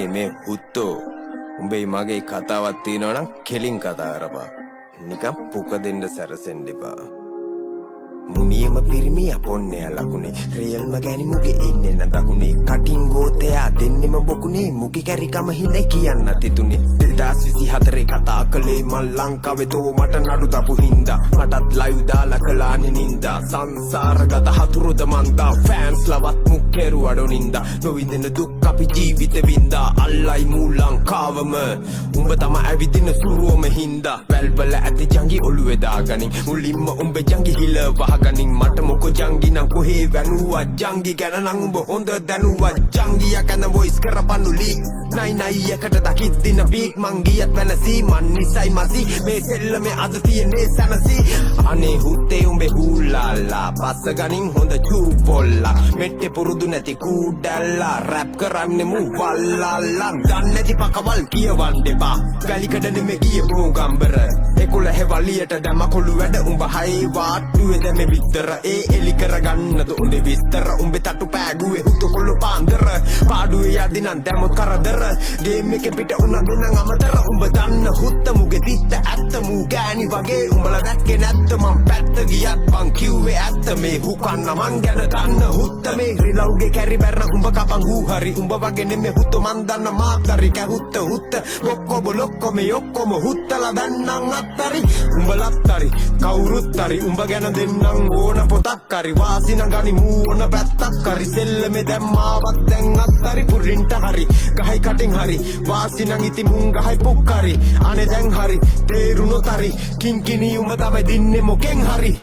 මේ උත්තෝ උඹේ මගේ කතාවක් තියෙනවා නම් කෙලින් කතා කරපන්. නිකන් පුක දෙන්න සැරසෙන්න එපා. මුනියම පිරිමිය පොන්නේ ලකුනේ රියල්ම ගෑනි මුගේ ඉන්නේ නැතකුනේ කටින් ගෝතයා දෙන්නෙම බොකුනේ මුගේ කැරිකම හිඳයි කියන්න තිතුනේ 2024 කතා කළේ මල් ලංකාවේ තෝ මට නඩු දපු හින්දා මටත් ලයිව් දාලා කළානේ නින්දා සංසාරගත හතුරුද මන්දා ෆෑන්ස් ලවත් මුක්කේරු අඩොනින්දා නොවිඳින දුක් අපි ජීවිත වින්දා අල්ලයි මූ ලංකාවම උඹ තම ඇවිදින සුරුවම හින්දා වැල්වල ඇති ජංගි ඔළුවේ දාගනින් මුලින්ම උඹ ජංගි හිල වහගනින් මට මොකෝ ජංගි නම් කොහේ වැනුවා ජංගි ගැන නම් උඹ හොඳ දැනුවා ජංගියා කන වොයිස් කරපන්නු ලීක් නයි නයි එකට දකිද්දින බීට් මං ගියත් වෙනසී මන් නිසයි මසි මේ සෙල්ලමේ අද තියෙන්නේ සනසි අනේ හුත්තේ උඹේ හූලාලා පස්ස ගනින් හොඳ චූපොල්ලා මෙට්ටේ පුරුදු නැති කූඩල්ලා රැප් කරන්නේ මූ වල්ලාලා දන්නේ නැති පකවල් කියවන්න එපා වැලිකඩ නෙමෙ ගිය ප්‍රෝගම්බර එකුල හැවලියට දැම කොළු වැඩ උඹ හයි වාට්ටුවේ දැමෙ විතර ඒ එලි කරගන්නද උඹේ විස්තර උඹේ තටු පෑගුවේ හුතු කොළු පාන්දර පාඩුවේ යදිනම් දැමුත් කරදර ගේම් එකේ පිට උනන් දෙනන් අමතර උඹ දන්න හුත්ත මුගේ තිත්ත ඇත්ත මූ ගෑනි වගේ උඹලා දැක්කේ නැත්ත මං පැත්ත ගියත් බං කිව්වේ ඇත්ත මේ හුකන්න මං ගැන දන්න හුත්ත මේ රිලව්ගේ කැරි බැරන උඹ කපන් හූ හරි උඹ වගේ නෙමෙ හුත්ත මං දන්න මාතරි කැහුත්ත හුත්ත ඔක්කොම ලොක්කොම ඔක්කොම හුත්තලා දන්නම් අත්තරි උඹලත් හරි කවුරුත් හරි උඹ ගැන දෙන්නම් ඕන පොතක් හරි වාසින ගනි මූ ඕන පැත්තක් හරි සෙල්ලමේ දැම්මාවත් දැන් අත්තරි පුරින්ට හරි ගහයි කටින් හරි වාසිනන් ඉති මුං ගහයි පුක් හරි අනේ දැන් හරි තේරුණොත් හරි කින්කිනි උඹ තමයි දින්නේ මොකෙන් හරි